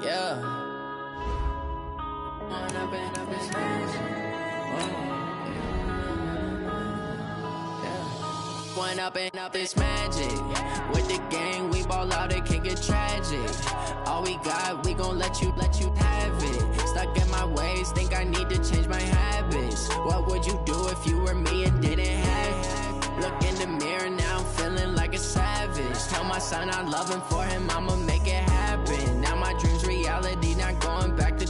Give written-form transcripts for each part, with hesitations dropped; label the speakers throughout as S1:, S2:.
S1: Yeah. One up and up is magic. With the gang, we ball out, it can get tragic. All we got, we gon' let you have it. Stuck in my ways, think I need to change my habits. What would you do if you were me and didn't have it? Look in the mirror now, I'm feeling like a savage. Tell my son I love him, for him I'ma make it happen. Now my dream's reality, not going back to.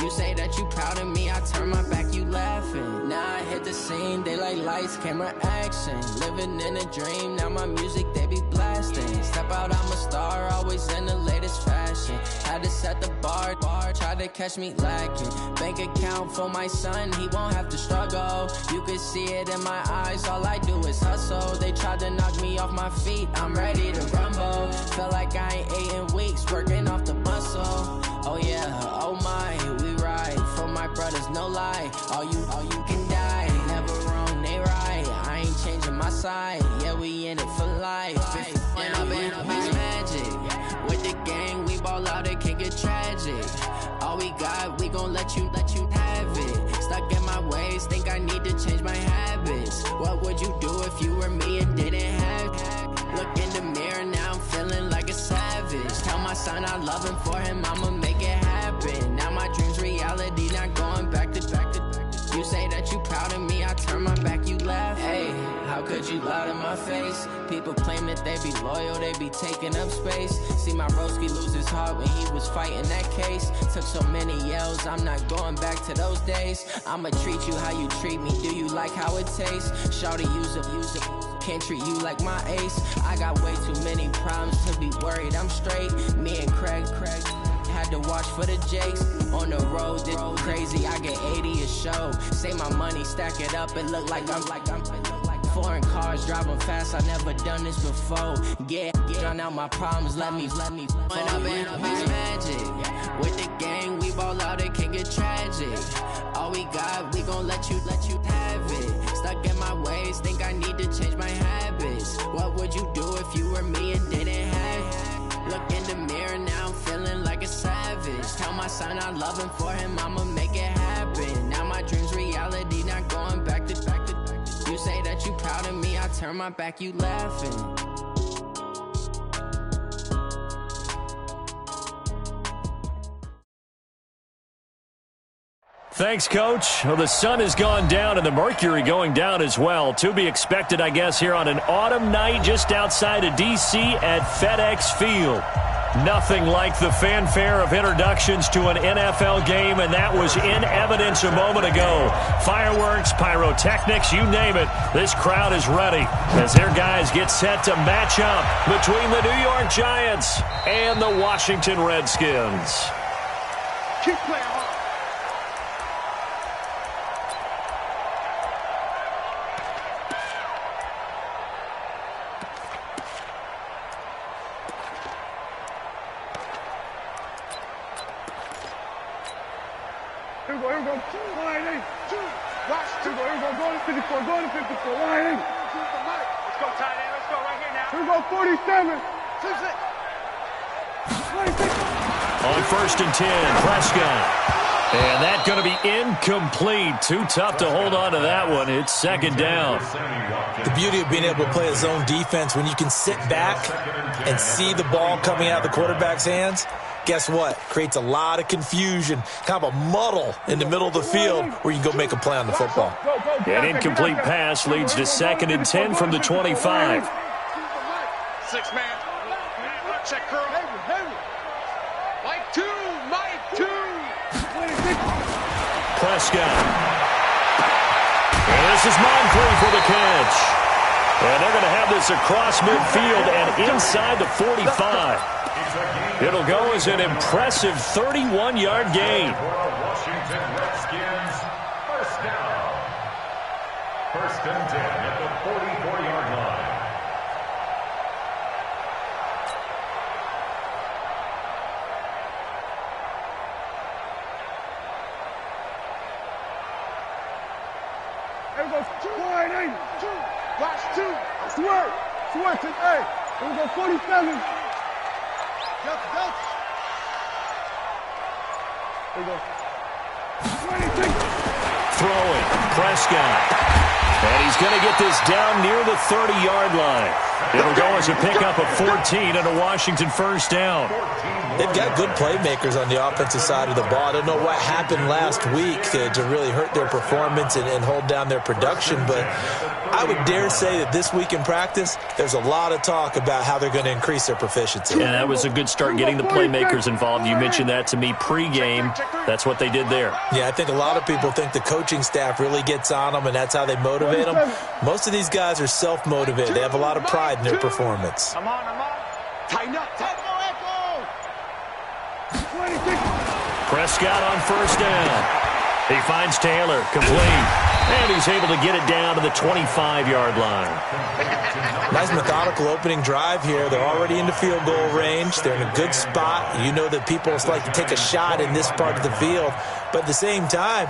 S1: You say that you proud of me, I turn my back, you laughing. Now I hit the scene, they like lights, camera, action. Living in a dream, now my music, they be blasting. Step out, I'm a star, always in the latest fashion. Had to set the bar, try to catch me lacking. Bank account for my son, he won't have to struggle. You can see it in my eyes, all I do is hustle. They tried to knock me off my feet, I'm ready to rumble. Feel like I ain't ate in weeks, working off the muscle. Oh yeah, oh my, we ride for my brothers, no lie. All you can die, never wrong, they right. I ain't changing my side, yeah, we in it for life. When up is magic. With the gang, we ball out, it can get tragic. All we got, we gon' let you have it. Stuck in my ways, think I need to change my habits. What would you do if you were me and didn't have it? Look in the mirror, now I'm feeling like a savage. Tell my son I love him, for him I'ma make it happen. Now my dream's reality, not going back to. You say that you proud of me, I turn my back, you laugh. Hey, how could you lie to my face? People claim that they be loyal, they be taking up space. See my broski lose his heart when he was fighting that case. Took so many yells, I'm not going back to those days. I'ma treat you how you treat me, do you like how it tastes? Shawty, use it. Can't treat you like my ace. I got way too many problems to be worried, I'm straight. Me and Craig had to watch for the Jakes. On the road, this crazy, I get 80 a show. Say my money, stack it up, it look like I'm foreign cars, driving fast, I never done this before. Yeah, drown out my problems, let me When up is magic. With the gang, we ball out, it can get tragic. All we got, we gon' let you have it. Stuck in my ways, think I need to change my habits. What would you do if you were me and didn't have it? Look in the mirror, now I'm feeling like a savage. Tell my son I love him, for him I'ma make it happen. Now my dream's reality, not going back to. You say that you proud of me, I turn my back, you laughing.
S2: Thanks, Coach. Well, the sun has gone down and the mercury going down as well. To be expected, I guess, here on an autumn night just outside of D.C. at FedEx Field. Nothing like the fanfare of introductions to an NFL game, and that was in evidence a moment ago. Fireworks, pyrotechnics, you name it. This crowd is ready as their guys get set to match up between the New York Giants and the Washington Redskins.
S3: Keep playing hard. Here we go, line in, watch, here we go, go to 54, line in. Let's go, tight end, let's go right here now. Here we go, 47. 26.
S2: On 1st and 10, Prescott. And that's going to be incomplete. Too tough to hold on to that one. It's 2nd down.
S4: The beauty of being able to play a zone defense, when you can sit back and see the ball coming out of the quarterback's hands, guess what? Creates a lot of confusion, kind of a muddle in the middle of the field where you can go make a play on the football.
S2: An incomplete pass leads to 2nd and 10 from the 25.
S3: 6-man. Check curl. Mike 2.
S2: Prescott. And this is Moncrief for the catch. And they're going to have this across midfield and inside the 45. It'll go as an impressive 31-yard gain.
S5: Washington Redskins, 1st down. 1st and 10 at the 44-yard line.
S3: There we go, 2-9, 2, watch 2, switch, hey, there we go, 47. Jump.
S2: Throwing, Prescott. And he's going to get this down near the 30-yard line. It'll go as a pickup of 14 and a Washington first down.
S4: They've got good playmakers on the offensive side of the ball. I don't know what happened last week to really hurt their performance and hold down their production, but I would dare say that this week in practice, there's a lot of talk about how they're going to increase their proficiency.
S2: And that was a good start getting the playmakers involved. You mentioned that to me pregame. That's what they did there.
S4: Yeah, I think a lot of people think the coaching staff really gets on them, and that's how they motivate them. Most of these guys are self-motivated. They have a lot of pride in their performance.
S3: I'm on. Tighten up.
S2: Prescott on first down. He finds Taylor, complete. And he's able to get it down to the 25-yard line.
S4: Nice methodical opening drive here. They're already into field goal range. They're in a good spot. You know that people like to take a shot in this part of the field. But at the same time,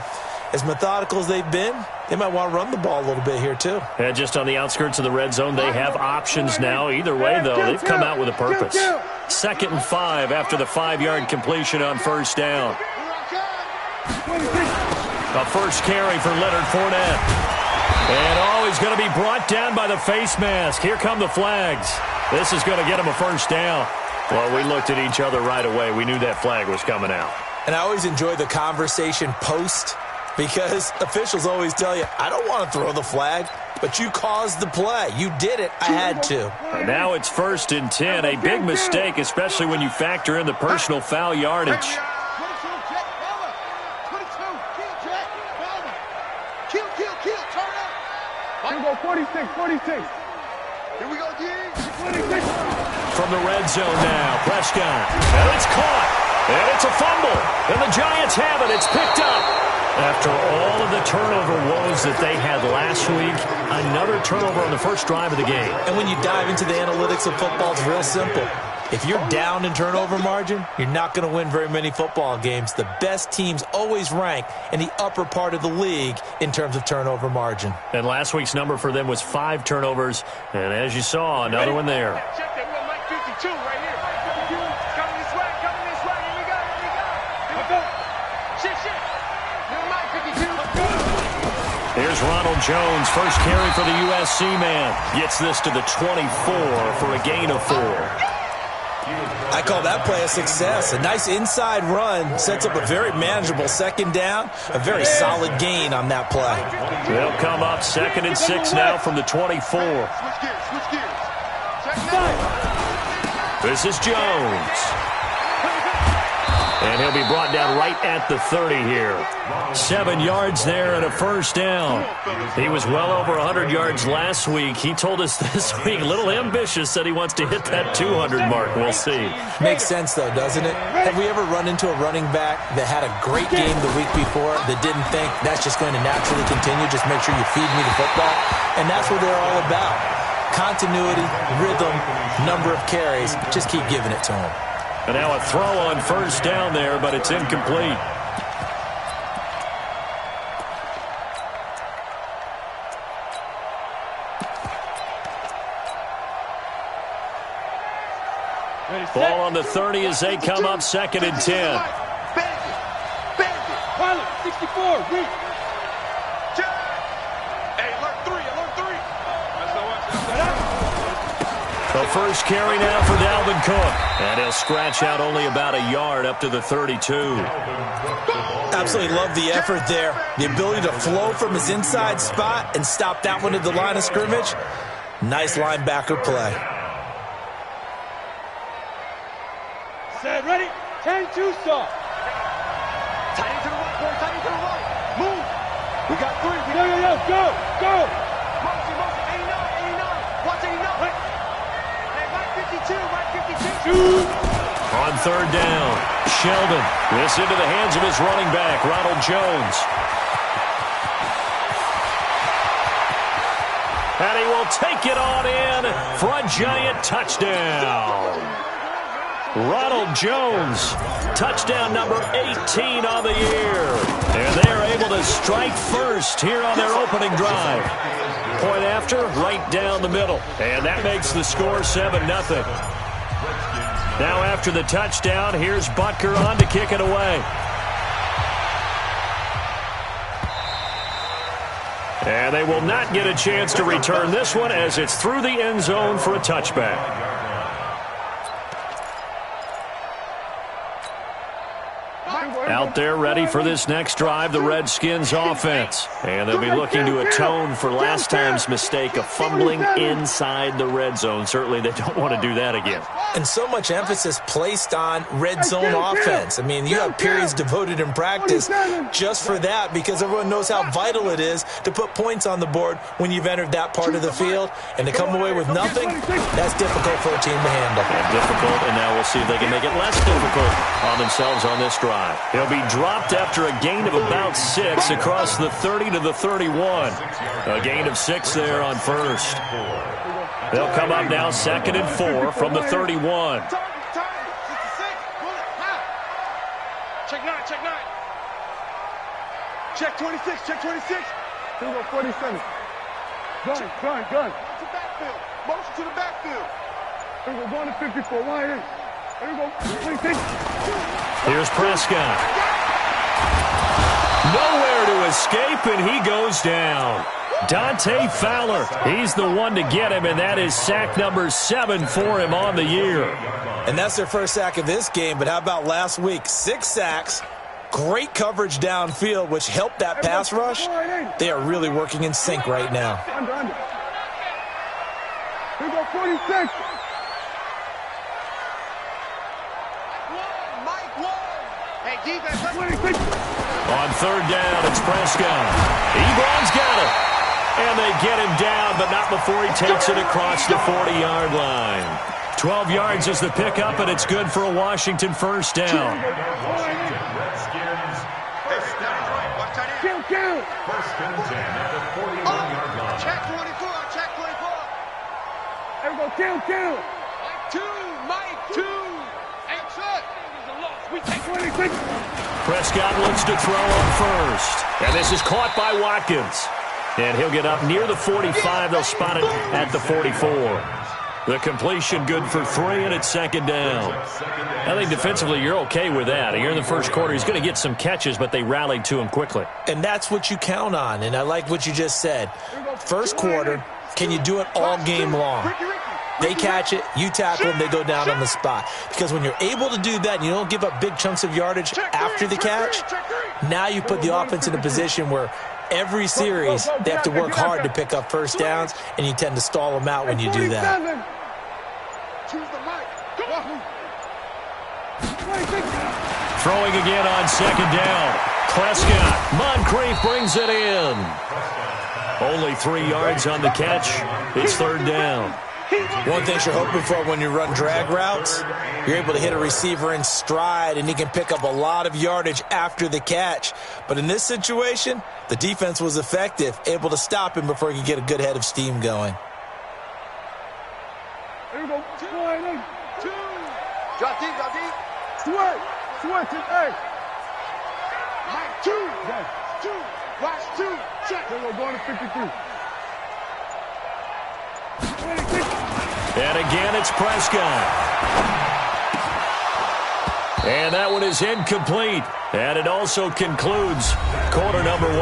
S4: as methodical as they've been, they might want to run the ball a little bit here too.
S2: And just on the outskirts of the red zone, they have options now. Either way, though, they've come out with a purpose. 2nd and 5 after the 5-yard completion on first down. A first carry for Leonard Fournette. And, he's going to be brought down by the face mask. Here come the flags. This is going to get him a first down. Well, we looked at each other right away. We knew that flag was coming out.
S4: And I always enjoy the conversation post, because officials always tell you, I don't want to throw the flag, but you caused the play. You did it. I had to.
S2: And now it's 1st and 10. A big mistake, especially when you factor in the personal foul yardage.
S3: Here we go, 46. Here we go, G. 46.
S2: From the red zone now, Prescott. And it's caught. And it's a fumble. And the Giants have it. It's picked up. After all of the turnover woes that they had last week, another turnover on the first drive of the game.
S4: And when you dive into the analytics of football, it's real simple. If you're down in turnover margin, you're not going to win very many football games. The best teams always rank in the upper part of the league in terms of turnover margin.
S2: And last week's number for them was 5 turnovers. And as you saw, another one there.
S3: Check that. We're Mike 52 right here. Coming this way. Here we go. Here we go. Shit. You're Mike 52.
S2: Here's Ronald Jones, first carry for the USC man. Gets this to the 24 for a gain of 4.
S4: I call that play a success. A nice inside run sets up a very manageable 2nd down. A very solid gain on that play.
S2: They'll come up 2nd and 6 now from the 24.
S3: Switch gears. Check.
S2: This is Jones. And he'll be brought down right at the 30 here. 7 yards there and a first down. He was well over 100 yards last week. He told us this week, a little ambitious, said he wants to hit that 200 mark. We'll see.
S4: Makes sense, though, doesn't it? Have we ever run into a running back that had a great game the week before that didn't think that's just going to naturally continue? Just make sure you feed me the football. And that's what they're all about. Continuity, rhythm, number of carries. Just keep giving it to them.
S2: And now a throw on first down there, but it's incomplete. Ball on the 30 as they come up 2nd and 10.
S3: Pilot, 64, reach. Hey, alert 3.
S2: The first carry now for Dalvin Cook. And he'll scratch out only about a yard up to the 32.
S4: Absolutely love the effort there. The ability to flow from his inside spot and stop that one at the line of scrimmage. Nice linebacker play.
S3: Set, ready? 10-2 stop. Tight into the right, boy. Tight into the right. Move. We got 3. Go. Motion. 89. Watch 89. Right. Hey, right 52.
S2: On 3rd down, Sheldon. This into the hands of his running back, Ronald Jones. And he will take it on in for a giant touchdown. Ronald Jones, touchdown number 18 on the year. And they are able to strike first here on their opening drive. Point after, right down the middle. And that makes the score 7-0. Now after the touchdown, here's Butker on to kick it away. And they will not get a chance to return this one as it's through the end zone for a touchback. Out there ready for this next drive, the Redskins offense. And they'll be looking to atone for last time's mistake of fumbling inside the red zone. Certainly they don't want to do that again.
S4: And so much emphasis placed on red zone offense. I mean, you have periods devoted in practice just for that because everyone knows how vital it is to put points on the board when you've entered that part of the field. And to come away with nothing, that's difficult for a team to handle.
S2: And difficult, and now we'll see if they can make it less difficult on themselves on this drive. He'll be dropped after a gain of about 6 across the 30 to the 31. A gain of 6 there on first. They'll come up now 2nd and 4 from the 31.
S3: Check 9, check 9. Check 26, check 26. Here we go, 47. Gun. To the backfield. Motion to the backfield. Here we go, going to 54. Wide in. Here we go, 26.
S2: Here's Prescott. Nowhere to escape, and he goes down. Dante Fowler, he's the one to get him, and that is sack number 7 for him on the year.
S4: And that's their first sack of this game, but how about last week? 6 sacks, great coverage downfield, which helped that pass rush. They are really working in sync right now.
S3: Under. Here we go, 46. Hey, defense, 26.
S2: On 3rd down, it's Prescott. Ebron's got it. And they get him down, but not before he takes it across the 40-yard line. 12 yards is the pickup, and it's good for a Washington first down.
S5: Redskins, first down.
S3: Kill.
S5: First and 10 at the 41-yard line.
S3: Check 24. Here we go, kill. Mike 2. Exit. We take 26.
S2: Prescott looks to throw on first. And this is caught by Watkins. And he'll get up near the 45. They'll spot it at the 44. The completion good for 3, and it's 2nd down. I think defensively you're okay with that. Here in the first quarter, he's going to get some catches, but they rallied to him quickly.
S4: And that's what you count on, and I like what you just said. First quarter, can you do it all game long? They catch it, you tackle them, they go down on the spot. Because when you're able to do that and you don't give up big chunks of yardage after the catch, now you put the offense in a position where every series they have to work hard to pick up first downs, and you tend to stall them out when you do that.
S2: Throwing again on 2nd down. Prescott. Moncrief brings it in. Only 3 yards on the catch. It's 3rd down.
S4: One thing you're hoping for when you run drag routes, you're able to hit a receiver in stride, and he can pick up a lot of yardage after the catch. But in this situation, the defense was effective, able to stop him before he could get a good head of steam going.
S3: Here we go. 2. Drop deep. Switch it, hey. Mike 2. Watch 2. Check. Here we go, going to 53. 26.
S2: And again, it's Prescott. And that one is incomplete. And it also concludes quarter number 1.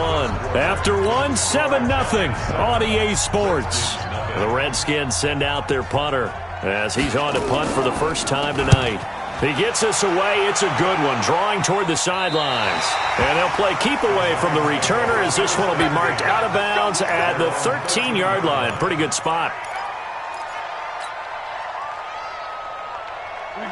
S2: After 1, 7-0 on EA Sports. The Redskins send out their punter as he's on to punt for the first time tonight. He gets us away. It's a good one, drawing toward the sidelines. And they'll play keep away from the returner as this one will be marked out of bounds at the 13-yard line. Pretty good spot.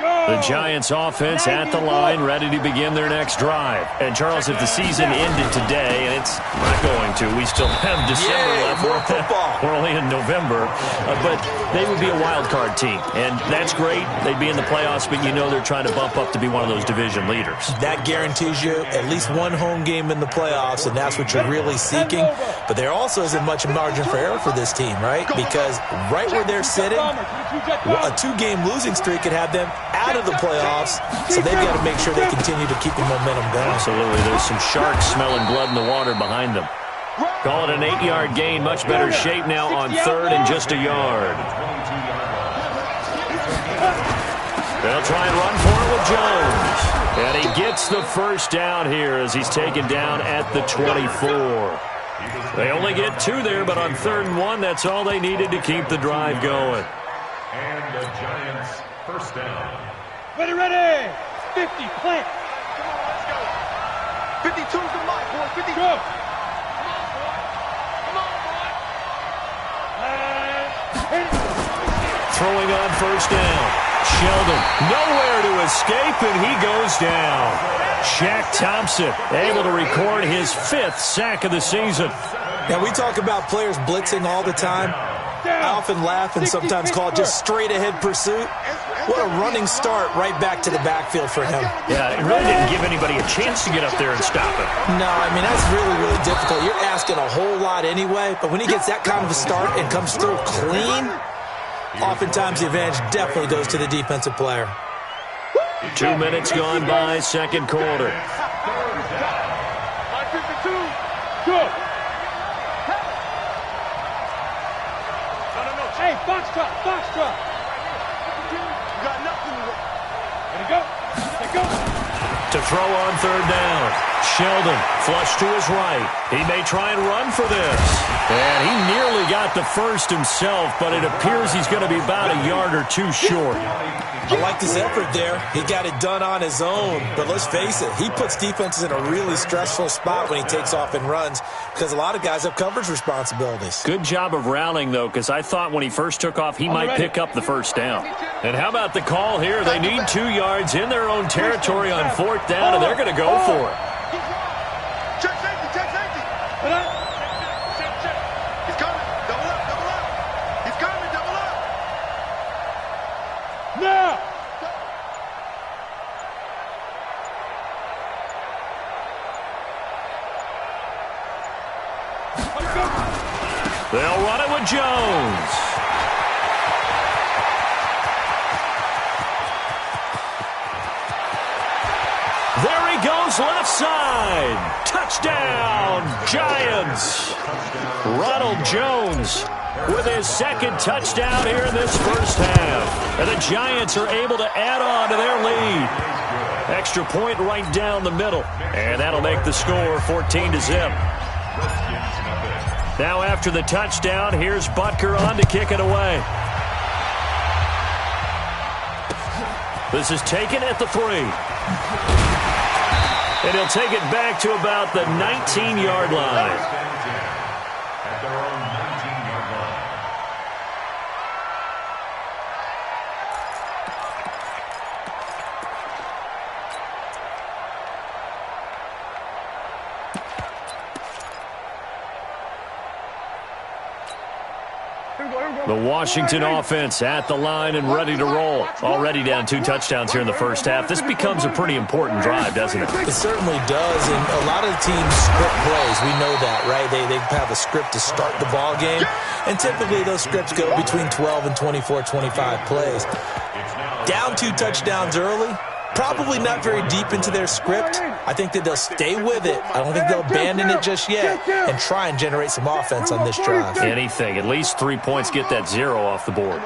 S2: The Giants offense at the line, ready to begin their next drive. And, Charles, if the season ended today, and it's not going to, we still have December left.
S4: More football.
S2: We're only in November. But they would be a wild card team. And that's great. They'd be in the playoffs, but you know they're trying to bump up to be one of those division leaders.
S4: That guarantees you at least one home game in the playoffs, and that's what you're really seeking. But there also isn't much margin for error for this team, right? Because right where they're sitting, a 2-game losing streak could have them out of the playoffs, so they've got to make sure they continue to keep the momentum going.
S2: Absolutely. There's some sharks smelling blood in the water behind them. Call it an 8-yard gain. Much better shape now on 3rd and just a yard. They'll try and run for it with Jones. And he gets the first down here as he's taken down at the 24. They only get 2 there, but on 3rd and 1, that's all they needed to keep the drive going.
S5: And the Giants first down.
S3: Ready, ready. 50, plant.
S6: Come on, let's go. 52's the mark, boy. 50.
S3: Go.
S6: Come on, boy.
S3: Hit it.
S2: Throwing on 1st down. Sheldon, nowhere to escape, and he goes down. Shaq Thompson able to record his 5th sack of the season.
S4: Now, we talk about players blitzing all the time. I often laugh and sometimes call it just straight-ahead pursuit. What a running start right back to the backfield for him.
S2: Yeah, it really didn't give anybody a chance to get up there and stop it.
S4: No, I mean, that's really, really difficult. You're asking a whole lot anyway, but when he gets that kind of a start and comes through clean, oftentimes the advantage definitely goes to the defensive player.
S2: 2 minutes gone by, 2nd quarter.
S3: My 52. Go. No. Hey, box truck.
S6: You got nothing to work.
S3: Ready, go. Let go.
S2: To throw on 3rd down. Sheldon, flush to his right. He may try and run for this. And he nearly got the first himself, but it appears he's going to be about a yard or 2 short.
S4: I liked his effort there. He got it done on his own. But let's face it, he puts defenses in a really stressful spot when he takes off and runs because a lot of guys have coverage responsibilities.
S2: Good job of rallying, though, because I thought when he first took off, he might pick up the 1st down. And how about the call here? They need 2 yards in their own territory on 4th down, and they're going to go for it.
S6: Check safety.
S3: Put up.
S6: He's coming. Double up. He's coming. Double up.
S3: Now.
S2: They'll run it with Jones. There he goes, left side. Touchdown, Giants. Ronald Jones with his 2nd touchdown here in this 1st half. And the Giants are able to add on to their lead. Extra point right down the middle. And that'll make the score 14-0. Now after the touchdown, here's Butker on to kick it away. This is taken at the 3. And he'll take it back to about the 19-yard line.
S5: At their own 19-yard line.
S2: The Washington offense at the line and ready to roll. Already down 2 touchdowns here in the 1st half. This becomes a pretty important drive, doesn't it?
S4: It certainly does, and a lot of the teams script plays. We know that, right? They have a script to start the ball game, and typically those scripts go between 12 and 24, 25 plays. Down 2 touchdowns early, probably not very deep into their script. I think that they'll stay with it. I don't think they'll abandon it just yet and try and generate some offense on this drive.
S2: Anything. At least 3 points, get that 0 off the board.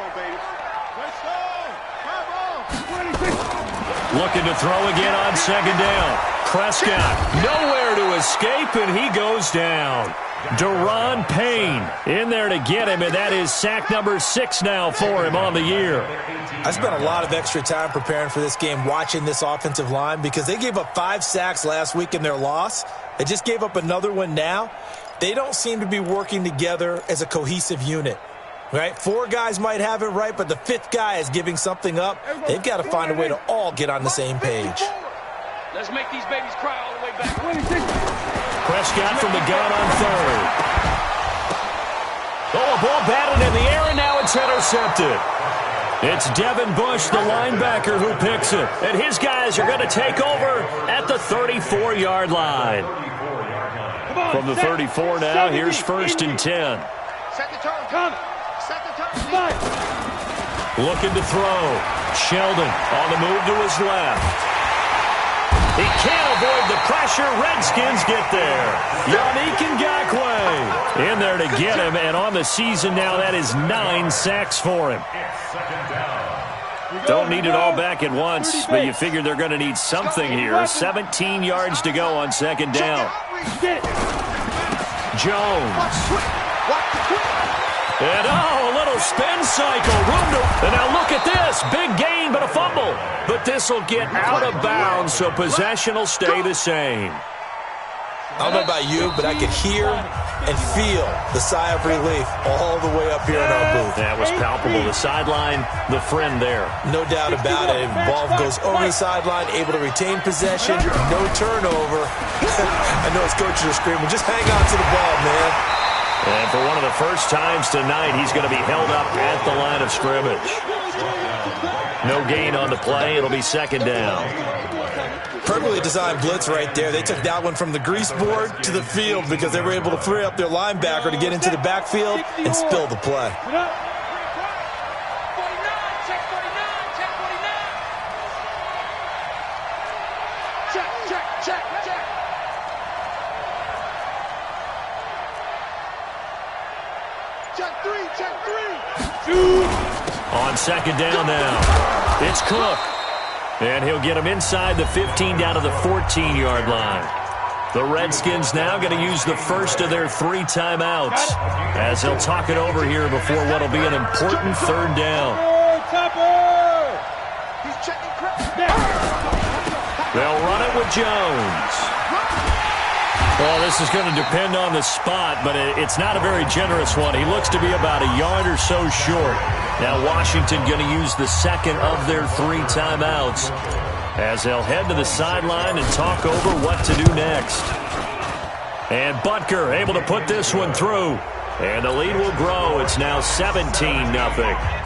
S2: Looking to throw again on 2nd down. Prescott, nowhere to escape, and he goes down. Deron Payne in there to get him, and that is sack number 6 now for him on the year.
S4: I spent a lot of extra time preparing for this game watching this offensive line because they gave up 5 sacks last week in their loss. They just gave up another one now. They don't seem to be working together as a cohesive unit. Right? 4 guys might have it right, but the 5th guy is giving something up. They've got to find a way to all get on the same page.
S6: Let's make these babies cry all the way back.
S2: Prescott from the gun on 3rd. Oh, a ball batted in the air, and now it's intercepted. It's Devin Bush, the linebacker, who picks it. And his guys are going to take over at the 34-yard line. From the 34 now, here's 1st and 10.
S6: Set the turn. Come. Set the turn.
S2: Looking to throw. Sheldon on the move to his left. He can't avoid the pressure. Redskins get there. Yannick Ngakoue in there to get him. And on the season now, that is 9 sacks for him. Don't need it all back at once, but you figure they're going to need something here. 17 yards to go on 2nd down. Jones. And a little spin cycle. And now look at this. Big gain, but a fumble. But this will get out of bounds, so possession will stay the same.
S4: I don't know about you, but I could hear and feel the sigh of relief all the way up here in our booth.
S2: That was palpable. The sideline, the friend there. No
S4: doubt about it. Ball goes over the sideline, able to retain possession, no turnover. I know his coaches are screaming, just hang on to the ball, man.
S2: And for one of the first times tonight, he's going to be held up at the line of scrimmage. No gain on the play. It'll be second down.
S4: Perfectly designed blitz right there. They took that one from the grease board to the field because they were able to free up their linebacker to get into the backfield and spill the play.
S2: On second down now, it's Cook. And he'll get him inside the 15 down to the 14-yard line. The Redskins now going to use the first of their 3 timeouts as they'll talk it over here before what will be an important third down. They'll run it with Jones. Well, this is going to depend on the spot, but it's not a very generous one. He looks to be about a yard or so short. Now Washington going to use the second of their 3 timeouts as they'll head to the sideline and talk over what to do next. And Butker able to put this one through. And the lead will grow. It's now 17-0.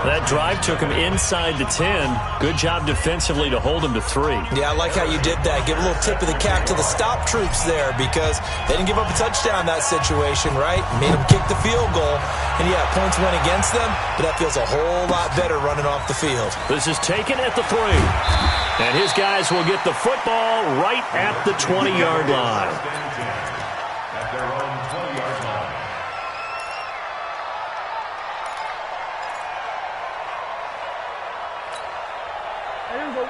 S2: That drive took him inside the 10. Good job defensively to hold him to 3.
S4: Yeah, I like how you did that. Give a little tip of the cap to the stop troops there because they didn't give up a touchdown in that situation, right? Made them kick the field goal. And, yeah, points went against them, but that feels a whole lot better running off the field.
S2: This is taken at the 3. And his guys will get the football right at the 20-yard line.
S5: At their own 20-yard line.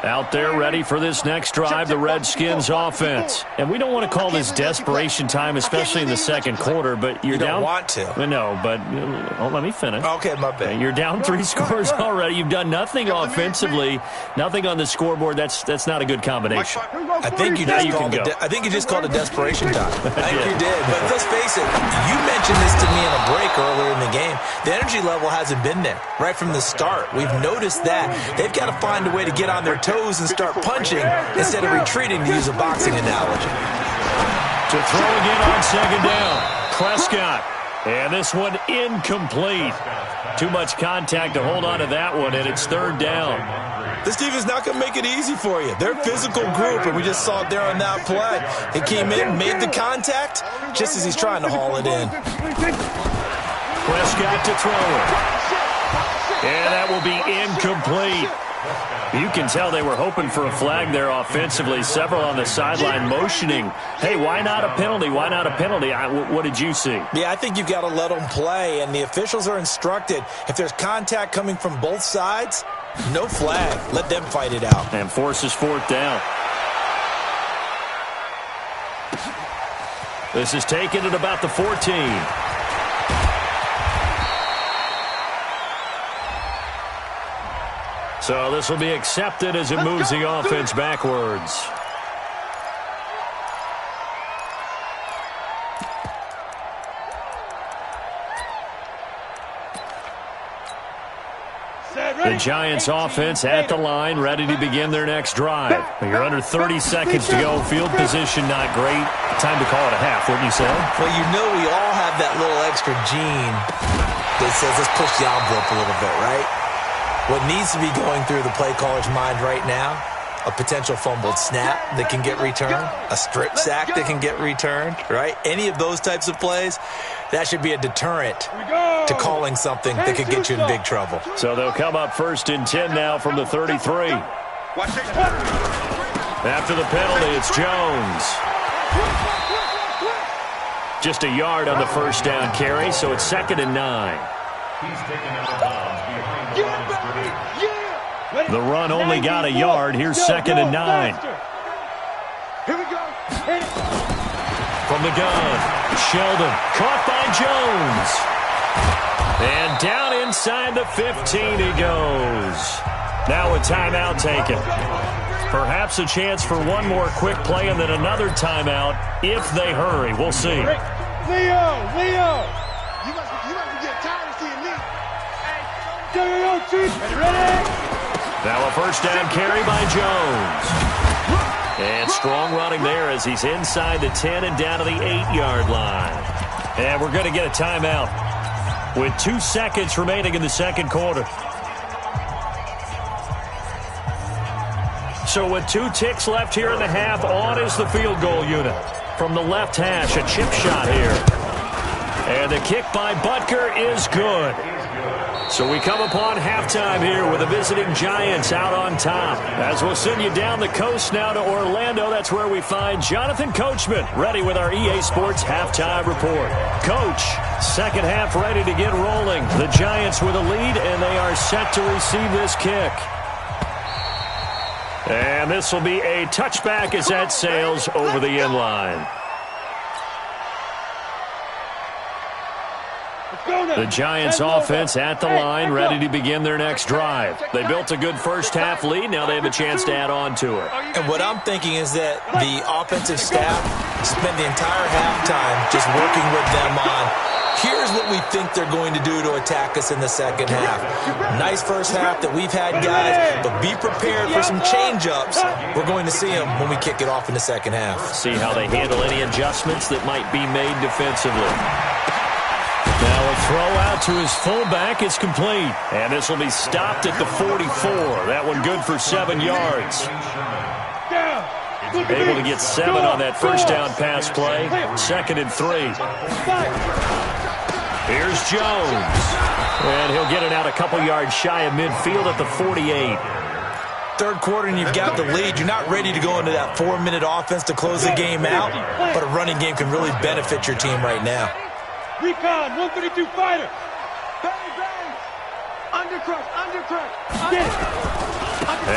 S2: Out there ready for this next drive, the Redskins offense. And we don't want to call this desperation time, especially in the second quarter, but you're down.
S4: You don't want to.
S2: No, but let me finish.
S4: Okay, my bad.
S2: You're down 3 scores already. You've done nothing offensively, nothing on the scoreboard. That's not a good combination.
S4: I think you just called it desperation time. I think you did. But let's face it, you mentioned this to me in a break earlier in the game. The energy level hasn't been there right from the start. We've noticed that. They've got to find a way to get on their toes and start punching instead of retreating, to use a boxing analogy.
S2: To throw again on second down. Prescott. And this one incomplete. Too much contact to hold on to that one, and it's third down.
S4: This defense is not going to make it easy for you. They're a physical group, and we just saw it there on that play. He came in, made the contact, just as he's trying to haul it in.
S2: Prescott to throw it. And that will be incomplete. You can tell they were hoping for a flag there offensively. Several on the sideline motioning, hey, why not a penalty? Why not a penalty? What did you see?
S4: Yeah, I think you've got to let them play, and the officials are instructed. If there's contact coming from both sides, no flag. Let them fight it out.
S2: And forces fourth down. This is taken at about the 14. So this will be accepted as it moves the offense backwards. The Giants offense at the line, ready to begin their next drive. You're under 30 seconds to go. Field position not great. Time to call it a half, wouldn't you say?
S4: Well, you know we all have that little extra gene that says let's push the envelope a little bit, right? What needs to be going through the play caller's mind right now, a potential fumbled snap that can get returned, a strip sack that can get returned, right? Any of those types of plays, that should be a deterrent to calling something that could get you in big trouble.
S2: So they'll come up first and 10 now from the 33. After the penalty, it's Jones. Just a yard on the first down carry, so it's 2nd and 9.
S5: He's taken out of bounds behind the line of scrimmage.
S2: The run only got a yard. Here's 2nd and 9.
S3: Here we go.
S2: From from the gun. Sheldon caught by Jones. And down inside the 15 he goes. Now a timeout taken. Perhaps a chance for one more quick play and then another timeout if they hurry. We'll see.
S3: Leo! You must be getting tired of seeing me. Hey, Chief. Ready?
S2: Now a first down carry by Jones. And strong running there as he's inside the 10 and down to the 8-yard line. And we're going to get a timeout with 2 seconds remaining in the second quarter. So with 2 ticks left here in the half, on is the field goal unit. From the left hash, a chip shot here. And the kick by Butker is good. So we come upon halftime here with the visiting Giants out on top. As we'll send you down the coast now to Orlando, that's where we find Jonathan Coachman ready with our EA Sports halftime report. Coach, second half ready to get rolling. The Giants with a lead, and they are set to receive this kick. And this will be a touchback as that sails over the end line. The Giants offense at the line, ready to begin their next drive. They built a good first half lead. Now they have a chance to add on to it.
S4: And what I'm thinking is that the offensive staff spent the entire halftime just working with them on, here's what we think they're going to do to attack us in the second half. Nice first half that we've had, guys, but be prepared for some change-ups. We're going to see them when we kick it off in the second half.
S2: See how they handle any adjustments that might be made defensively. Now a throw out to his fullback is complete. And this will be stopped at the 44. That one good for 7 yards. Able to get 7 on that first down pass play. 2nd and 3. Here's Jones. And he'll get it out a couple yards shy of midfield at the 48.
S4: Third quarter and you've got the lead. You're not ready to go into that 4-minute offense to close the game out. But a running game can really benefit your team right now.
S3: Recon, 132 fighter. Bang, bang. Undercrush. Get it.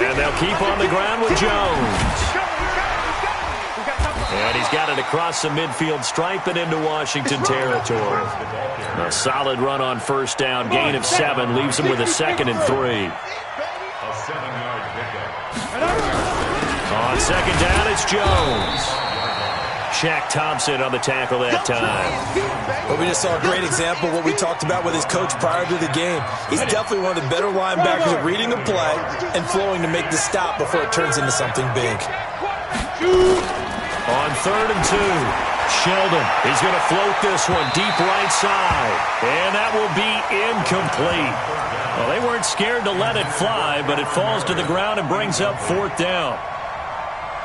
S2: And they'll keep on the ground with Jones. And he's got it across the midfield stripe and into Washington territory. A solid run on first down. Gain of 7 leaves him with a 2nd and 3.
S5: A 7-yard pickup.
S2: On second down, it's Jones. Shaq Thompson on the tackle that time.
S4: Well, we just saw a great example of what we talked about with his coach prior to the game. He's definitely one of the better linebackers at reading the play and flowing to make the stop before it turns into something big.
S2: On 3rd and 2, Sheldon is going to float this one deep right side. And that will be incomplete. Well, they weren't scared to let it fly, but it falls to the ground and brings up 4th down.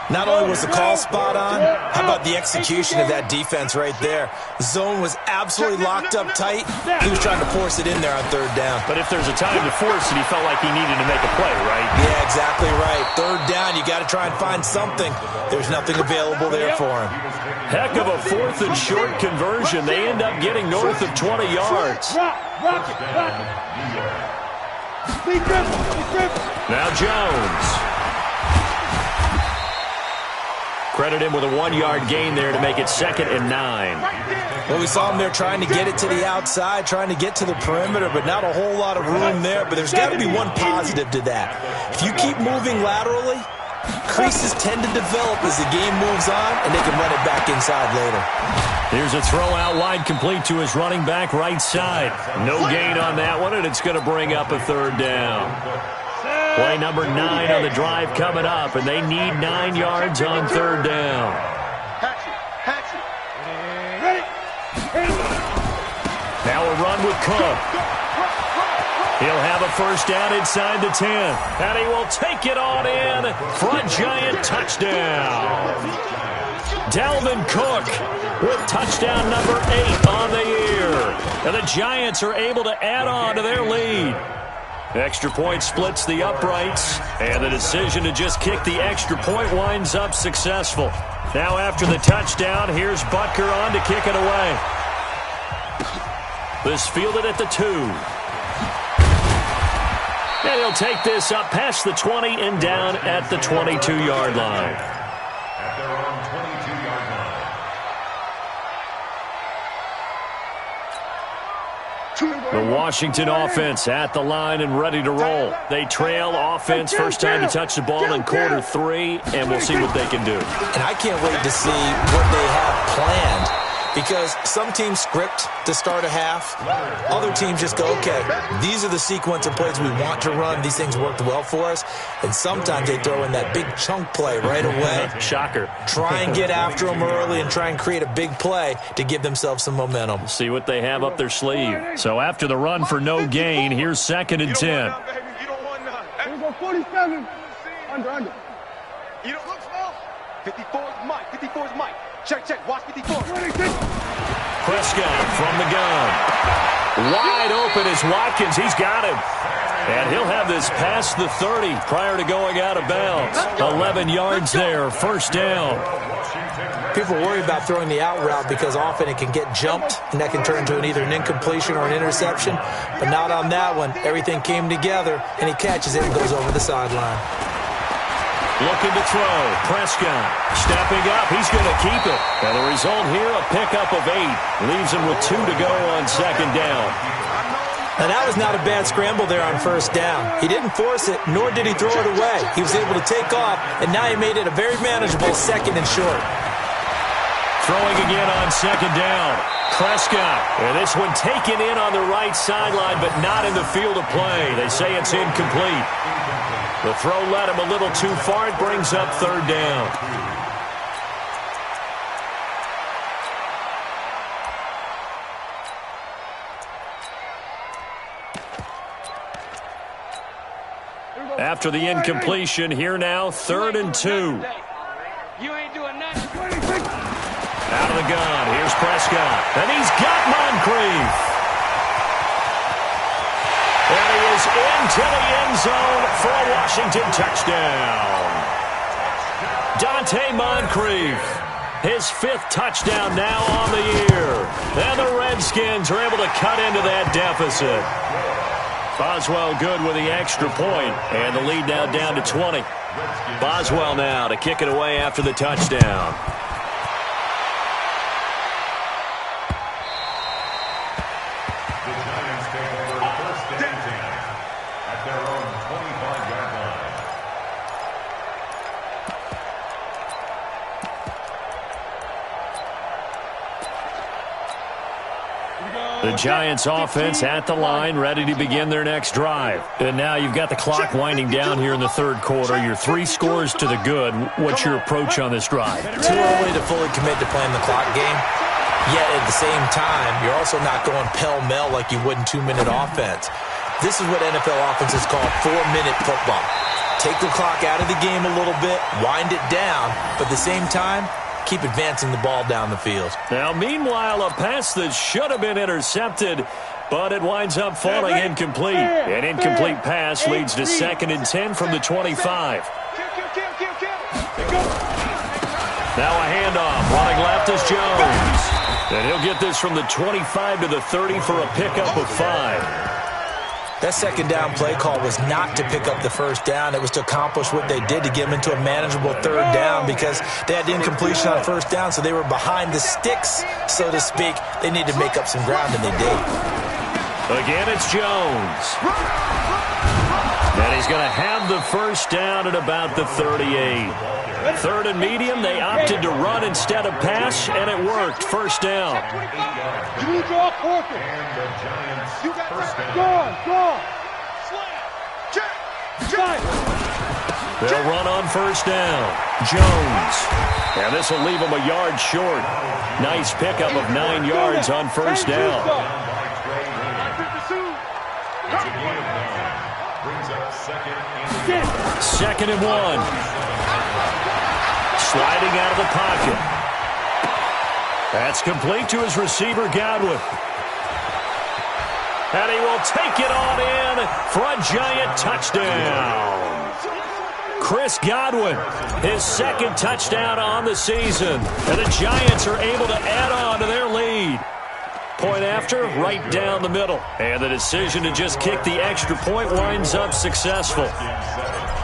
S4: Not only was the call spot on, how about the execution of that defense right there? Zone was absolutely locked up tight. He was trying to force it in there on 3rd down.
S2: But if there's a time to force it, he felt like he needed to make a play, right?
S4: Yeah, exactly right. 3rd down, you got to try and find something. There's nothing available there for him.
S2: Heck of a 4th and short conversion. They end up getting north of 20 yards. Now Jones. Credit him with a 1-yard gain there to make it 2nd and 9.
S4: Well, we saw him there trying to get it to the outside, trying to get to the perimeter, but not a whole lot of room there. But there's got to be one positive to that. If you keep moving laterally, creases tend to develop as the game moves on, and they can run it back inside later.
S2: Here's a throw out wide complete to his running back right side. No gain on that one, and it's going to bring up a 3rd down. Play number 9 on the drive coming up, and they need 9 yards on 3rd down. Now a run with Cook. He'll have a first down inside the 10, and he will take it on in for a Giant touchdown. Dalvin Cook with touchdown number 8 on the year, and the Giants are able to add on to their lead. Extra point splits the uprights, and the decision to just kick the extra point winds up successful. Now after the touchdown, here's Butker on to kick it away. This fielded at the 2. And he'll take this up past the 20 and down at the 22-yard line.
S5: At their own 22-yard line.
S2: The Washington offense at the line and ready to roll. They trail offense first time to touch the ball in quarter 3, and we'll see what they can do.
S4: And I can't wait to see what they have planned, because some teams script to start a half. Other teams just go, okay, these are the sequence of plays we want to run. These things worked well for us. And sometimes they throw in that big chunk play right away.
S2: Shocker.
S4: Try and get after them early and try and create a big play to give themselves some momentum.
S2: See what they have up their sleeve. So after the run for no gain, here's 2nd and 10.
S3: You don't want none. Here we go, 47. Under. You don't look small. 54 is Mike. 54 is Mike. Check. Watch 54.
S2: Prescott from the gun. Wide open is Watkins. He's got him. And he'll have this past the 30 prior to going out of bounds. 11 yards there, first down.
S4: People worry about throwing the out route because often it can get jumped, and that can turn into either an incompletion or an interception. But not on that one. Everything came together, and he catches it and goes over the sideline.
S2: Looking to throw. Prescott stepping up. He's going to keep it. And the result here, a pickup of 8. Leaves him with 2 to go on 2nd down.
S4: Now, that was not a bad scramble there on first down. He didn't force it, nor did he throw it away. He was able to take off, and now he made it a very manageable 2nd and short.
S2: Throwing again on 2nd down. Prescott. And this one taken in on the right sideline, but not in the field of play. They say it's incomplete. The throw led him a little too far. It brings up 3rd down. After the incompletion, here now, 3rd and 2.
S3: You ain't doing nothing.
S2: Out of the gun, here's Prescott. And he's got Moncrief. And he is into the end zone for a Washington touchdown. Dante Moncrief, his 5th touchdown now on the year. And the Redskins are able to cut into that deficit. Boswell good with the extra point, and the lead now down to 20. Boswell now to kick it away after the touchdown. The Giants offense at the line, ready to begin their next drive. And now you've got the clock winding down here in the 3rd quarter. Your 3 scores to the good. What's your approach on this drive?
S4: Too early to fully commit to playing the clock game. Yet at the same time, you're also not going pell-mell like you would in 2-minute offense. This is what NFL offenses call 4-minute football. Take the clock out of the game a little bit, wind it down, but at the same time, keep advancing the ball down the field.
S2: Now, meanwhile, a pass that should have been intercepted, but it winds up falling incomplete. An incomplete pass leads to 2nd and 10 from the 25. Now a handoff. Running left is Jones. And he'll get this from the 25 to the 30 for a pickup of 5.
S4: That 2nd down play call was not to pick up the first down. It was to accomplish what they did to get them into a manageable 3rd down because they had the incompletion on first down, so they were behind the sticks, so to speak. They needed to make up some ground, and they did.
S2: Again, it's Jones. And he's going to have the first down at about the 38. 3rd and medium, they opted to run instead of pass, and it worked. First down.
S3: You need your quarter. You got first down. Go. Slam. Check.
S2: They'll run on first down. Jones. And this will leave him a yard short. Nice pickup of 9 yards on first down. Second and 1. Sliding out of the pocket. That's complete to his receiver, Godwin. And he will take it on in for a Giant touchdown. Chris Godwin, his 2nd touchdown on the season. And the Giants are able to add on to their lead. Point after, right down the middle. And the decision to just kick the extra point winds up successful.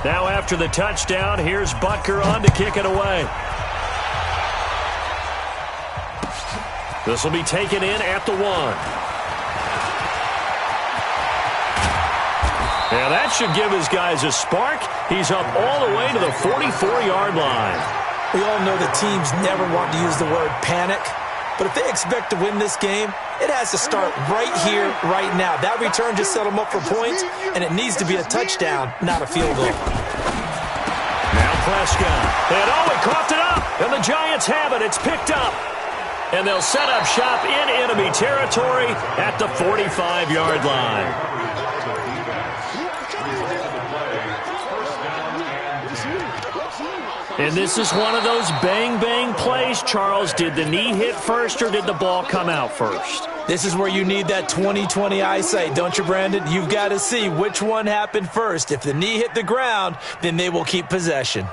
S2: Now after the touchdown, here's Butker on to kick it away. This will be taken in at the 1. Yeah, that should give his guys a spark. He's up all the way to the 44-yard line.
S4: We all know that teams never want to use the word panic, but if they expect to win this game, it has to start right here, right now. That return just set them up for points, and it needs to be a touchdown, not a field goal.
S2: Now Prescott. And he coughed it up, and the Giants have it. It's picked up. And they'll set up shop in enemy territory at the 45-yard line. And this is one of those bang-bang plays, Charles. Did the knee hit first or did the ball come out first?
S4: This is where you need that 20/20 eyesight, don't you, Brandon? You've got to see which one happened first. If the knee hit the ground, then they will keep possession.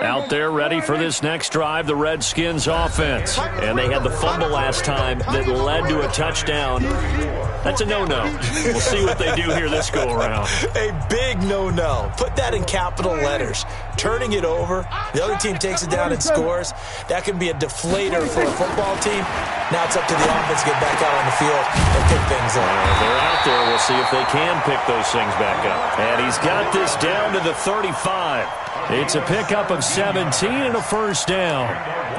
S2: Out there ready for this next drive, the Redskins offense. And they had the fumble last time that led to a touchdown. That's a no-no. We'll see what they do here this go-around.
S4: A big no-no. Put that in capital letters. Turning it over, the other team takes it down and scores. That can be a deflator for a football team. Now it's up to the offense to get back out on the field and pick things up.
S2: They're out there. We'll see if they can pick those things back up. And he's got this down to the 35. It's a pickup of 17 and a first down.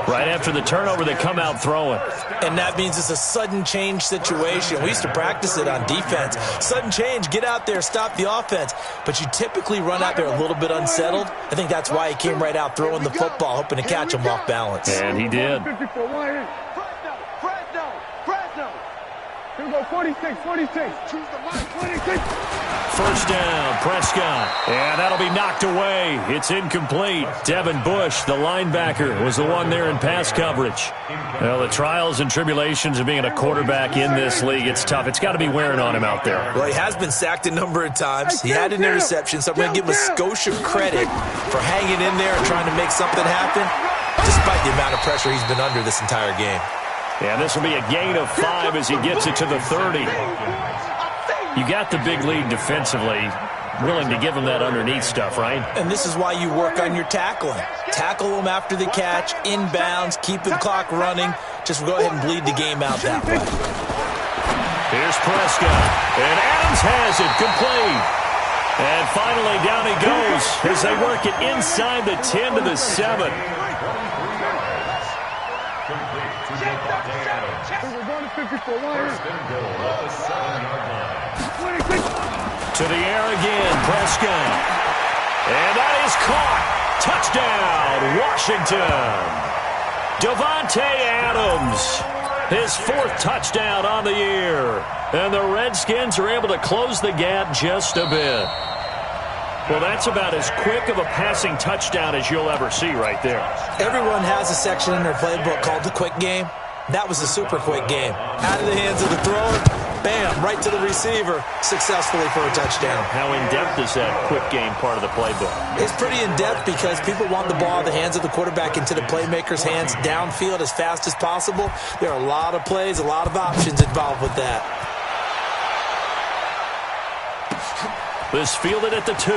S2: Right after the turnover, they come out throwing.
S4: And that means it's a sudden change situation. We used to practice it on defense. Sudden change, get out there, stop the offense. But you typically run out there a little bit unsettled. I think that's why he came right out throwing the football, hoping to catch him off balance.
S2: And he did.
S3: Here we go, 46. Choose the line, 46.
S2: First down, Prescott. And that'll be knocked away. It's incomplete. Devin Bush, the linebacker, was the one there in pass coverage. Well, the trials and tribulations of being a quarterback in this league, it's tough. It's got to be wearing on him out there.
S4: Well, he has been sacked a number of times. He had an interception, so I'm going to give him a skosh of credit for hanging in there and trying to make something happen, despite the amount of pressure he's been under this entire game.
S2: Yeah, this will be a gain of 5 as he gets it to the 30. You got the big lead defensively, willing to give him that underneath stuff, right?
S4: And this is why you work on your tackling. Tackle them after the catch, inbounds, keep the clock running. Just go ahead and bleed the game out that way.
S2: Here's Prescott, and Adams has it complete. And finally down he goes as they work it inside the 10 to the 7. To the air again, Prescott. And that is caught. Touchdown, Washington. Davante Adams, his 4th touchdown on the year. And the Redskins are able to close the gap just a bit. Well, that's about as quick of a passing touchdown as you'll ever see right there.
S4: Everyone has a section in their playbook called the quick game. That was a super quick game. Out of the hands of the thrower, bam, right to the receiver, successfully for a touchdown.
S2: How in-depth is that quick game part of the playbook?
S4: It's pretty in-depth because people want the ball in the hands of the quarterback into the playmaker's hands downfield as fast as possible. There are a lot of plays, a lot of options involved with that.
S2: This fielded at the 2.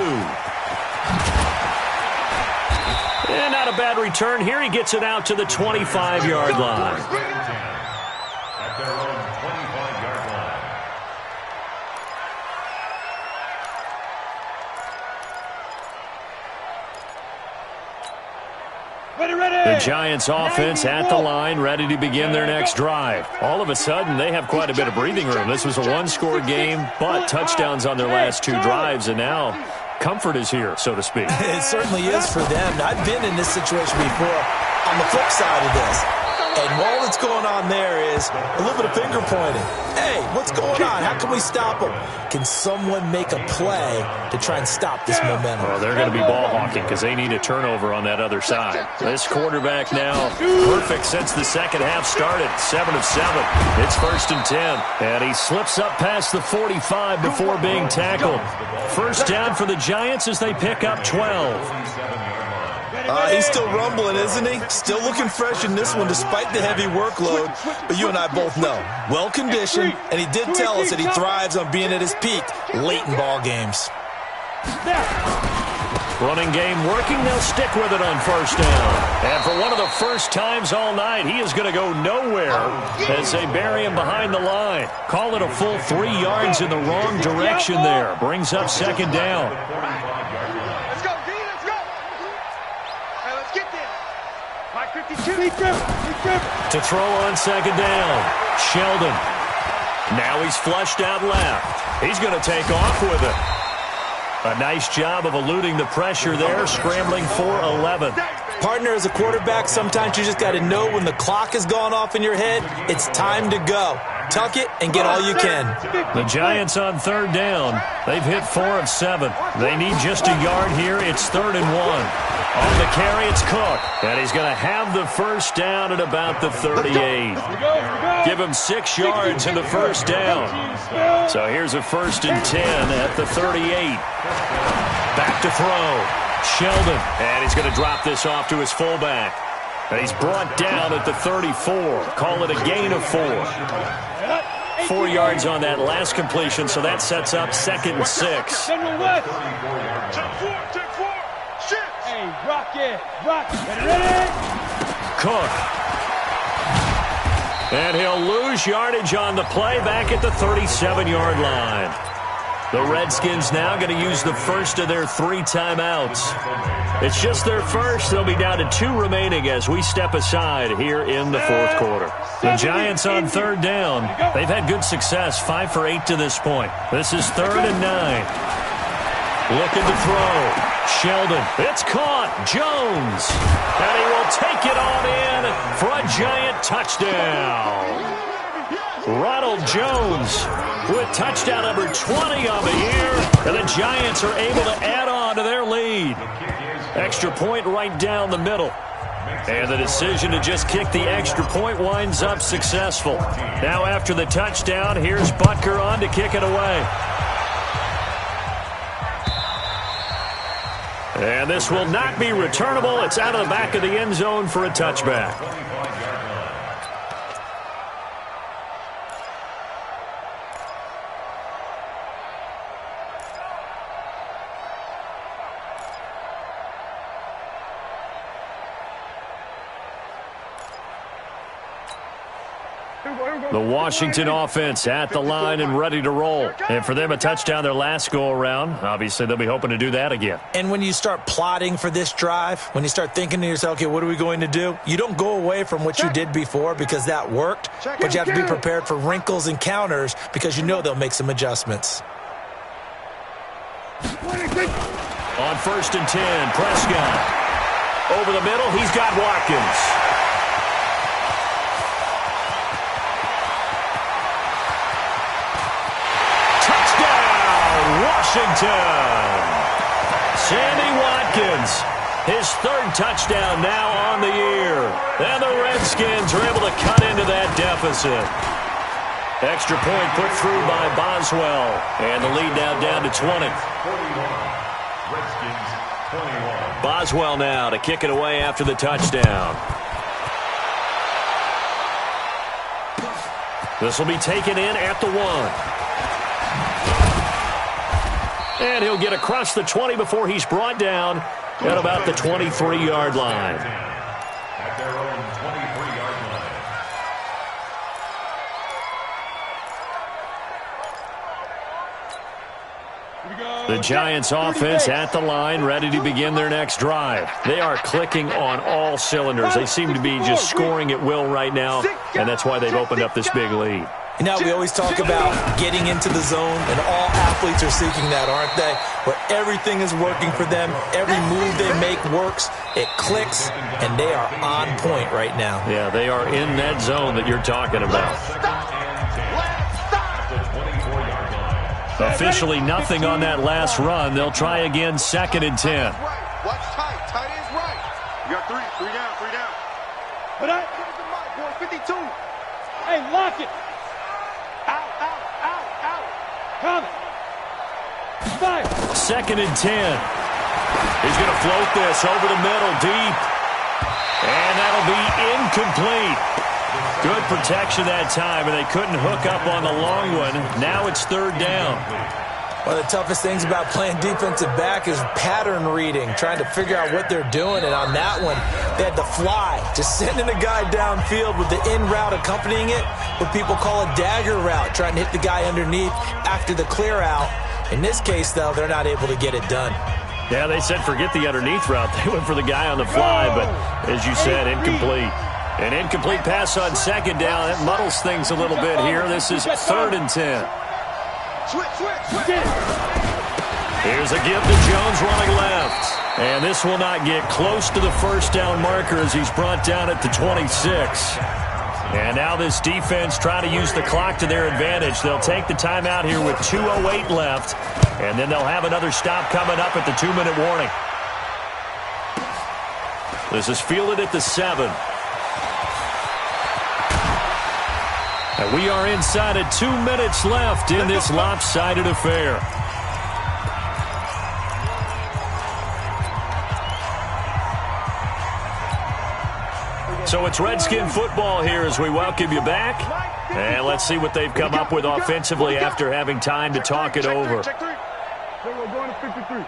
S2: And not a bad return here. He gets it out to the 25-yard line.
S5: At their own 25-yard line.
S3: Ready.
S2: The Giants offense at the line, ready to begin their next drive. All of a sudden, they have quite a bit of breathing room. This was a one-score game, but touchdowns on their last 2 drives, and now comfort is here, so to speak.
S4: It certainly is for them. I've been in this situation before on the flip side of this. And all that's going on there is a little bit of finger pointing. Hey, what's going on? How can we stop them? Can someone make a play to try and stop this momentum?
S2: Well, they're going to be ball hawking because they need a turnover on that other side. This quarterback now perfect since the second half started. 7 of 7. It's 1st and 10. And he slips up past the 45 before being tackled. First down for the Giants as they pick up 12.
S4: He's still rumbling, isn't he? Still looking fresh in this one despite the heavy workload. But you and I both know, well-conditioned, and he did tell us that he thrives on being at his peak late in ball games.
S2: Running game working. They'll stick with it on first down. And for one of the first times all night, he is going to go nowhere as they bury him behind the line. Call it a full 3 yards in the wrong direction there. Brings up second down.
S6: Let's go, D, let's go. Hey, let's get there. 5:52.
S2: To throw on second down. Sheldon. Now he's flushed out left. He's going to take off with it. A nice job of eluding the pressure there, scrambling for 11.
S4: Partner, as a quarterback, sometimes you just got to know when the clock has gone off in your head, it's time to go. Tuck it and get all you can.
S2: The Giants on third down. They've hit 4 of 7. They need just a yard here. It's 3rd and 1. On the carry, it's Cook. And he's going to have the first down at about the 38. Give him 6 yards in the first down. So here's a 1st and 10 at the 38. Back to throw. Sheldon. And he's going to drop this off to his fullback. And he's brought down at the 34. Call it a gain of 4. 4 yards on that last completion, so that sets up 2nd and 6.
S3: Hey, rock it. Ready?
S2: Cook. And he'll lose yardage on the play back at the 37-yard line. The Redskins now going to use the first of their 3 timeouts. It's just their first. They'll be down to 2 remaining as we step aside here in the 4th quarter. The Giants on third down. They've had good success, 5 for 8 to this point. This is 3rd and 9. Looking to throw. Sheldon. It's caught. Jones. And he will take it on in for a Giant touchdown. Ronald Jones with touchdown number 20 on the year. And the Giants are able to add on to their lead. Extra point right down the middle. And the decision to just kick the extra point winds up successful. Now after the touchdown, here's Butker on to kick it away. And this will not be returnable. It's out of the back of the end zone for a touchback. The Washington offense at the line and ready to roll. And for them, a touchdown their last go-around. Obviously, they'll be hoping to do that again.
S4: And when you start plotting for this drive, when you start thinking to yourself, okay, what are we going to do? You don't go away from what you did before because that worked, but you have to be prepared for wrinkles and counters because you know they'll make some adjustments.
S2: On 1st and 10, Prescott. Over the middle, he's got Watkins. Washington. Sammy Watkins, his 3rd touchdown now on the year. And the Redskins are able to cut into that deficit. Extra point put through by Boswell. And the lead now down to 20. Boswell now to kick it away after the touchdown. This will be taken in at the 1. And he'll get across the 20 before he's brought down at about the 23-yard line.
S5: At their own 23-yard line.
S2: The Giants offense at the line, ready to begin their next drive. They are clicking on all cylinders. They seem to be just scoring at will right now, and that's why they've opened up this big lead.
S4: You know, we always talk about getting into the zone, and all athletes are seeking that, aren't they? Where everything is working for them, every move they make works, it clicks, and they are on point right now.
S2: Yeah, they are in that zone that you're talking about. Officially nothing on that last run. They'll try again, 2nd and 10.
S6: Watch tight. Tight is right. You got 3 down.
S3: But I...
S6: 52.
S3: Hey, lock it. Out. Come. Fire.
S2: 2nd and 10. He's going to float this over the middle, deep. And that'll be incomplete. Good protection that time, and they couldn't hook up on the long one. Now it's 3rd down.
S4: One of the toughest things about playing defensive back is pattern reading, trying to figure out what they're doing. And on that one, they had to fly, just sending a guy downfield with the in route accompanying it, what people call a dagger route, trying to hit the guy underneath after the clear out. In this case, though, they're not able to get it done.
S2: Yeah, they said forget the underneath route. They went for the guy on the fly, but as you said, incomplete. An incomplete pass on second down. That muddles things a little bit here. This is 3rd and 10. Here's a give to Jones running left. And this will not get close to the first down marker as he's brought down at the 26. And now this defense trying to use the clock to their advantage. They'll take the timeout here with 2:08 left. And then they'll have another stop coming up at the 2-minute warning. This is fielded at the 7. And we are inside of 2 minutes left in this lopsided affair. So it's Redskin football here as we welcome you back. And let's see what they've come up with offensively after having time to talk it over.
S3: We're going to 53.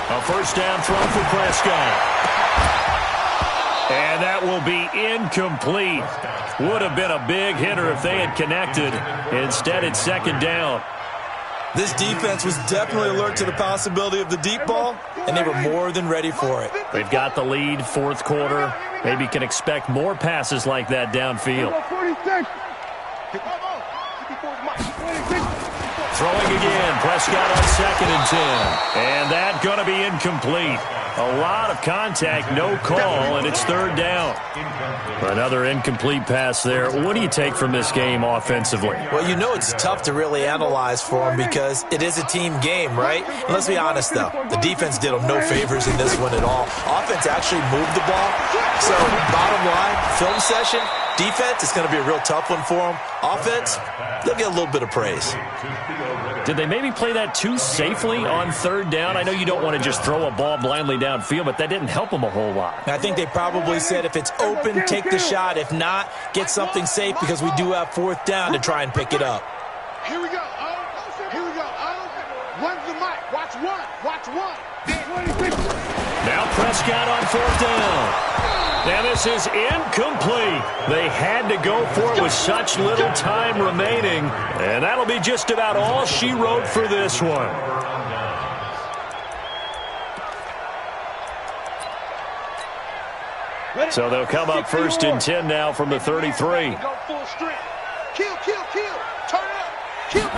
S2: A first down throw for Prescott. And that will be incomplete. Would have been a big hitter if they had connected. Instead, it's 2nd down.
S4: This defense was definitely alert to the possibility of the deep ball, and they were more than ready for it.
S2: They've got the lead, 4th quarter. Maybe can expect more passes like that downfield. Throwing again, Prescott on 2nd and 10. And that going to be incomplete. A lot of contact, no call, and it's 3rd down. Another incomplete pass there. What do you take from this game offensively?
S4: Well, you know it's tough to really analyze for them because it is a team game, right? And let's be honest, though. The defense did them no favors in this one at all. Offense actually moved the ball. So, bottom line, film session, defense, it's going to be a real tough one for them. Offense, they'll get a little bit of praise.
S2: Did they maybe play that too safely on 3rd down? I know you don't want to just throw a ball blindly downfield, but that didn't help them a whole lot.
S4: I think they probably said if it's open, take the shot. If not, get something safe because we do have 4th down to try and pick it up.
S6: Here we go. Here we go. One's the mic. Watch one. Watch one.
S2: Now Prescott on 4th down. Now this is incomplete. They had to go for it with such little time remaining. And that'll be just about all she wrote for this one. So they'll come up 1st and 10 now from the 33.
S6: Go full strength. Kill. Turn up. Kill.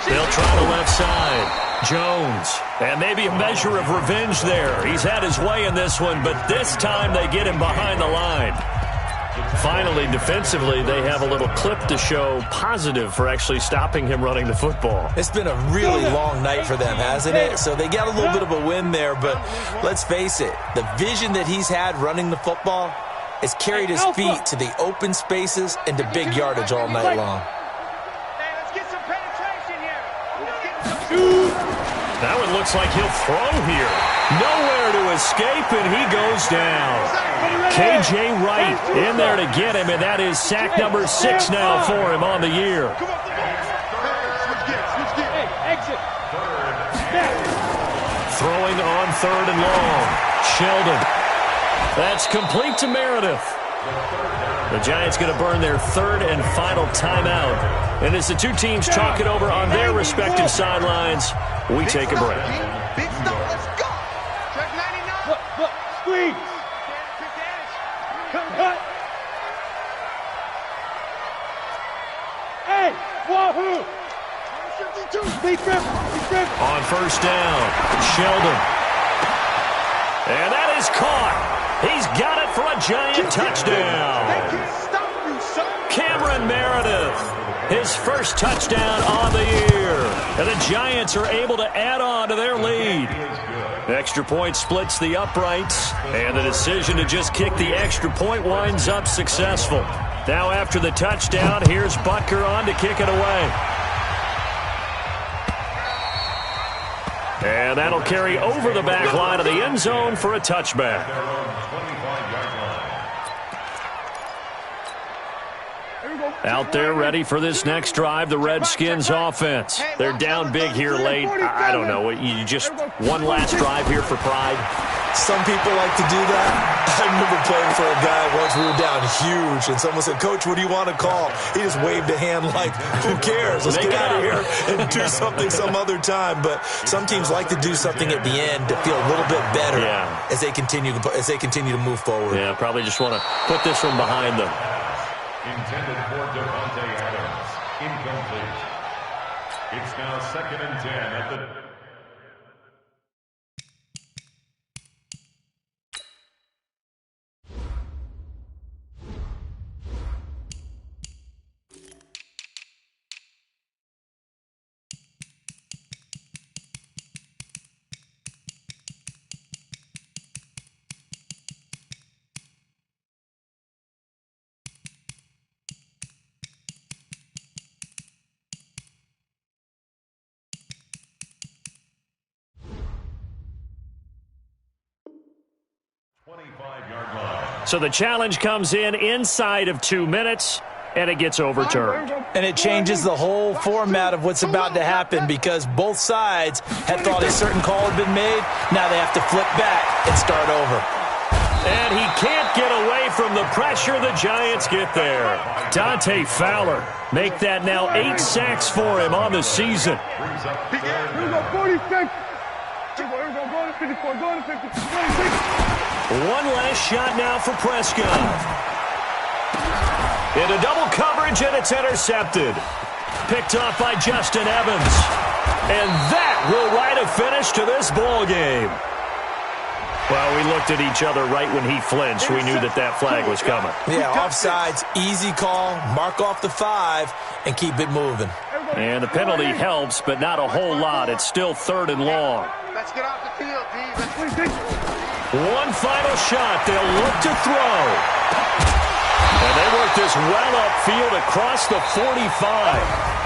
S2: They'll try the left side. Jones. And maybe a measure of revenge there. He's had his way in this one, but this time they get him behind the line. Finally, defensively, they have a little clip to show positive for actually stopping him running the football.
S4: It's been a really long night for them, hasn't it? So they got a little bit of a win there, but let's face it, the vision that he's had running the football has carried his feet to the open spaces and to big yardage all night long.
S2: That one looks like he'll throw here. Nowhere to escape, and he goes down. K.J. Wright in there to get him, and that is sack number 6 now for him on the year. Throwing on 3rd and long. Sheldon. That's complete to Meredith. The Giants going to burn their 3rd and final timeout. And as the two teams talk it over on their respective sidelines, we take a break.
S6: Big stop, let's go. Track 99.
S3: Look, squeeze. Cut. Hey, wahoo.
S2: On 1st down, Sheldon. And that is caught. He's got it for a Giant touchdown. Cameron Meredith, his first touchdown on the year. And the Giants are able to add on to their lead. Extra point splits the uprights, and the decision to just kick the extra point winds up successful. Now after the touchdown, here's Butker on to kick it away. And that'll carry over the back line of the end zone for a touchback. Out there ready for this next drive, the Redskins offense. They're down big here late. I don't know. You just one last drive here for pride?
S4: Some people like to do that. I remember playing for a guy once. We were down huge, and someone said, "Coach, what do you want to call?" He just waved a hand like, who cares? Let's get out of here and do something some other time. But some teams like to do something at the end to feel a little bit better as they continue to move forward.
S2: Yeah, probably just want to put this one behind them.
S5: Intended for Devontae Adams. Incomplete. It's now 2nd and 10 at the...
S2: So the challenge comes in inside of 2 minutes, and it gets overturned.
S4: And it changes the whole format of what's about to happen because both sides had thought a certain call had been made. Now they have to flip back and start over.
S2: And he can't get away from the pressure. The Giants get there. Dante Fowler make that now 8 sacks for him on the season.
S3: Here we go, 46. Here we go, go to 54, go to 56.
S2: One last shot now for Prescott. Into double coverage, and it's intercepted. Picked off by Justin Evans. And that will write a finish to this ball game. Well, we looked at each other right when he flinched. We knew that that flag was coming.
S4: Yeah, offsides, easy call, mark off the 5, and keep it moving.
S2: And the penalty helps, but not a whole lot. It's still 3rd and long.
S6: Let's get off the field, D.
S2: One final shot. They'll look to throw. And they work this well upfield across the 45.